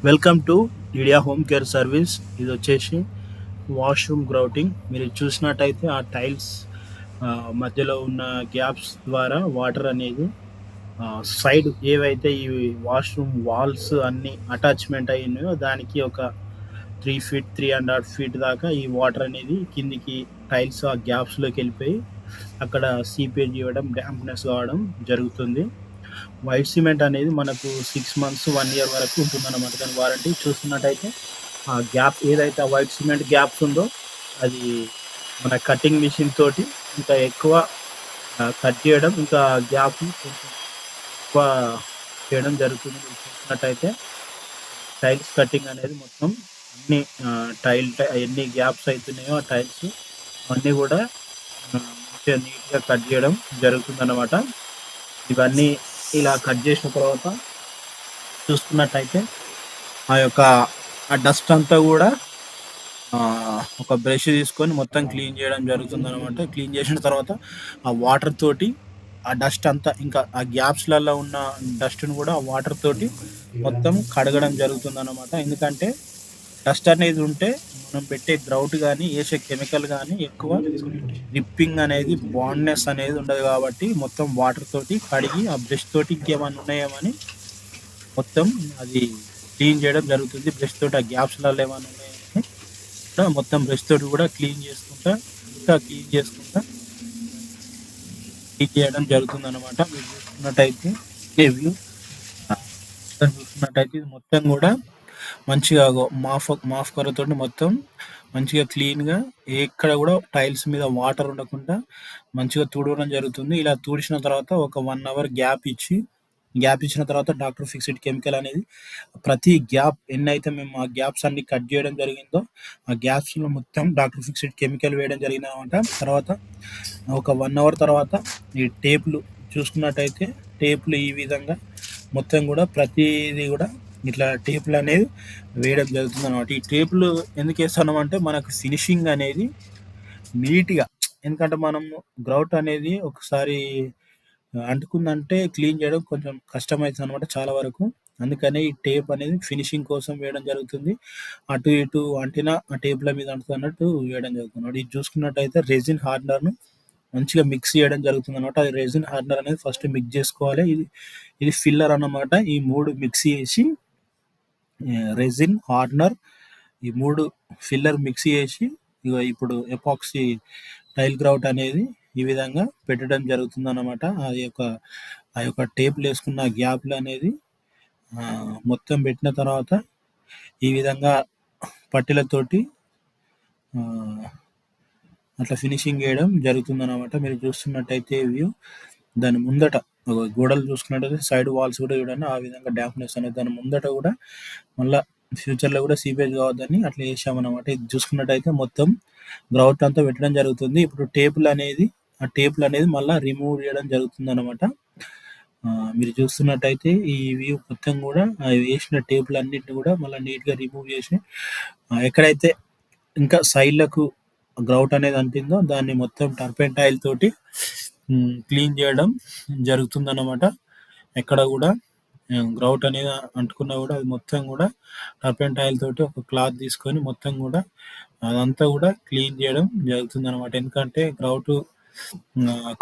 Welcome to idea home care service. ఇది వచ్చేసి washroom grouting. మీరు చూసినట్టయితే ఆ టైల్స్ మధ్యలో ఉన్న గ్యాప్స్ ద్వారా వాటర్ అనేది సైడ్ ఏవైతే ఈ వాష్రూమ్ వాల్స్ అన్ని అటాచ్మెంట్ అయి ఉన్నాయో దానికి ఒక 3 ఫీట్ 3.5 ఫీట్ దాకా ఈ వాటర్ అనేది కిందికి టైల్స్ ఆ గ్యాప్స్లోకి వెళ్ళిపోయి అక్కడ సీపేజ్ ఇవ్వడం, డ్యాంప్నెస్ కావడం జరుగుతుంది. వైట్ సిమెంట్ అనేది మనకు 6 మంత్స్ 1 ఇయర్ వరకు ఉంటుందన్నమాట దాని వారంటీ. చూస్తున్నట్టయితే ఆ గ్యాప్ ఏదైతే ఆ వైట్ సిమెంట్ గ్యాప్స్ ఉందో అది మన కటింగ్ మిషన్ తోటి ఇంకా ఎక్కువ కట్ చేయడం, ఇంకా గ్యాప్ కొంచెం ఎక్కువ చేయడం జరుగుతుంది. మీరు చూసినట్టయితే టైల్స్ కటింగ్ అనేది మొత్తం అన్ని ఎన్ని గ్యాప్స్ అవుతున్నాయో ఆ టైల్స్ అన్నీ కూడా మంచిగా నీట్గా కట్ చేయడం జరుగుతుందన్నమాట. ఇవన్నీ ఇలా కట్ చేసిన తర్వాత చూసుకున్నట్టయితే ఆ యొక్క ఆ డస్ట్ అంతా కూడా ఒక బ్రష్ తీసుకొని మొత్తం క్లీన్ చేయడం జరుగుతుందన్నమాట. క్లీన్ చేసిన తర్వాత ఆ వాటర్ తోటి ఆ డస్ట్ అంతా, ఇంకా ఆ గ్యాప్స్లలో ఉన్న డస్ట్ని కూడా ఆ వాటర్ తోటి మొత్తం కడగడం జరుగుతుందన్నమాట. ఎందుకంటే డస్ట్ అనేది ఉంటే మనం పెట్టే గ్రౌట్ కానీ వేసే కెమికల్ కానీ ఎక్కువ రిప్పింగ్ అనేది, బాండ్నెస్ అనేది ఉండదు. కాబట్టి మొత్తం వాటర్ తోటి కడిగి ఆ బ్రష్ తోటి ఇంకేమైనా ఉన్నాయేమని మొత్తం అది క్లీన్ చేయడం జరుగుతుంది. బ్రష్ తోటి ఆ గ్యాప్స్లలో ఏమైనా ఉన్నాయని మొత్తం బ్రష్ తోటి కూడా క్లీన్ చేసుకుంటా క్లీన్ చేయడం జరుగుతుంది అనమాట. మీరు చూసుకున్నట్టయితే ఇది మొత్తం కూడా మంచిగా మాఫ్ కర్రతోటి మొత్తం మంచిగా క్లీన్గా ఎక్కడ కూడా టైల్స్ మీద వాటర్ ఉండకుండా మంచిగా తుడవడం జరుగుతుంది. ఇలా తుడిచిన తర్వాత ఒక 1 అవర్ గ్యాప్ ఇచ్చిన తర్వాత డాక్టర్ ఫిక్స్డ్ కెమికల్ అనేది ప్రతి గ్యాప్ ఎన్నైతే మేము ఆ గ్యాప్స్ అన్ని కట్ చేయడం జరిగిందో ఆ గ్యాప్స్లో మొత్తం డాక్టర్ ఫిక్స్డ్ కెమికల్ వేయడం జరిగిందనమాట. తర్వాత ఒక 1 అవర్ తర్వాత ఈ టేపులు చూసుకున్నట్టయితే టేపులు ఈ విధంగా మొత్తం కూడా ప్రతిదీ కూడా ఇట్లా టేపులు అనేది వేయడం జరుగుతుంది అనమాట. ఈ టేపులు ఎందుకు వేస్తున్నాం అంటే మనకు ఫినిషింగ్ అనేది నీట్గా, ఎందుకంటే మనం గ్రౌట్ అనేది ఒకసారి అంటుకుందంటే క్లీన్ చేయడం కొంచెం కష్టమవుతుంది అనమాట చాలా వరకు. అందుకనే ఈ టేప్ అనేది ఫినిషింగ్ కోసం వేయడం జరుగుతుంది. అటు ఇటు అంటినా ఆ టేపుల మీద అంటుతున్నట్టు వేయడం జరుగుతుంది. ఇది చూసుకున్నట్టయితే రెజిన్ హార్డనర్ను మంచిగా మిక్స్ చేయడం జరుగుతుంది అనమాట. అది రెజిన్ హార్డనర్ అనేది ఫస్ట్ మిక్స్ చేసుకోవాలి. ఇది ఫిల్లర్ అన్నమాట. ఈ 3 మిక్స్ చేసి రెజిన్, హార్డనర్, ఈ 3 ఫిల్లర్ మిక్స్ చేసి ఇప్పుడు ఎపాక్సీ టైల్ గ్రౌట్ అనేది ఈ విధంగా పెట్టడం జరుగుతుంది అన్నమాట. ఆ యొక్క టేపులు వేసుకున్న గ్యాప్లు అనేది మొత్తం పెట్టిన తర్వాత ఈ విధంగా పట్టీలతోటి అట్లా ఫినిషింగ్ చేయడం జరుగుతుంది అనమాట. మీరు చూస్తున్నట్టయితే వ్యూ దాని ముందట గోడలు చూసుకున్నట్టయితే సైడ్ వాల్స్ కూడా చూడండి ఆ విధంగా డాంప్నెస్ అనేది దాని ముందట కూడా మళ్ళీ ఫ్యూచర్లో కూడా సీపేజ్ కావద్దని అట్లా చేసామన్నమాట. ఇది చూసుకున్నట్టయితే మొత్తం గ్రౌట్ అంతా పెట్టడం జరుగుతుంది. ఇప్పుడు ఆ టేపులు అనేది మళ్ళీ రిమూవ్ చేయడం జరుగుతుంది అనమాట. మీరు చూస్తున్నట్టయితే ఈ వ్యూ మొత్తం కూడా వేసిన టేపులు అన్నింటిని కూడా మళ్ళీ నీట్గా రిమూవ్ చేసి ఎక్కడైతే ఇంకా సైడ్లకు గ్రౌట్ అనేది అంటిందో దాన్ని మొత్తం టర్పెంటైల్ తోటి క్లీన్ చేయడం జరుగుతుందన్నమాట. ఎక్కడ కూడా గ్రౌట్ అనేది అంటుకున్నా కూడా అది మొత్తం కూడా టర్పెంటైల్ తోటి ఒక క్లాత్ తీసుకొని మొత్తం కూడా అదంతా కూడా క్లీన్ చేయడం జరుగుతుందన్నమాట. ఎందుకంటే గ్రౌట్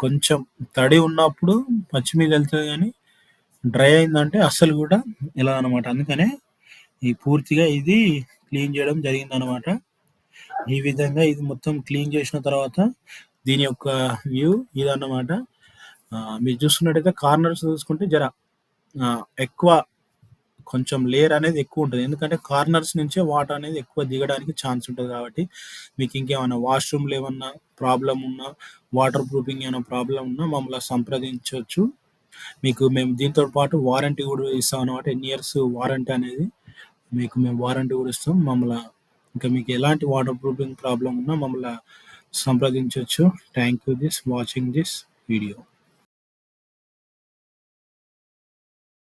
కొంచెం తడి ఉన్నప్పుడు పచ్చి మీద వెళ్తుంది, కానీ డ్రై అయిందంటే అస్సలు కూడా ఇలా అనమాట. అందుకనే ఈ పూర్తిగా ఇది క్లీన్ చేయడం జరిగిందనమాట. ఈ విధంగా ఇది మొత్తం క్లీన్ చేసిన తర్వాత దీని యొక్క వ్యూ ఇదన్నమాట. మీరు చూసుకున్నట్టయితే కార్నర్స్ చూసుకుంటే ఎక్కువ కొంచెం లేయర్ అనేది ఎక్కువ ఉంటుంది. ఎందుకంటే కార్నర్స్ నుంచే వాటర్ అనేది ఎక్కువ దిగడానికి ఛాన్స్ ఉంటుంది. కాబట్టి మీకు ఇంకేమైనా వాష్రూమ్లో ఏమన్నా ప్రాబ్లం ఉన్నా, వాటర్ ప్రూఫింగ్ ఏమైనా ప్రాబ్లం ఉన్నా మమ్మల్ని సంప్రదించవచ్చు. మేము దీంతో పాటు వారంటీ కూడా ఇస్తాం అనమాట. 10 years వారంటీ అనేది మేము వారంటీ కూడా ఇస్తాం. ఇంకా మీకు ఎలాంటి వాటర్ ప్రూఫింగ్ ప్రాబ్లం ఉన్నా మమ్మల్ని సంప్రదించవచ్చు. Thank you watching this video.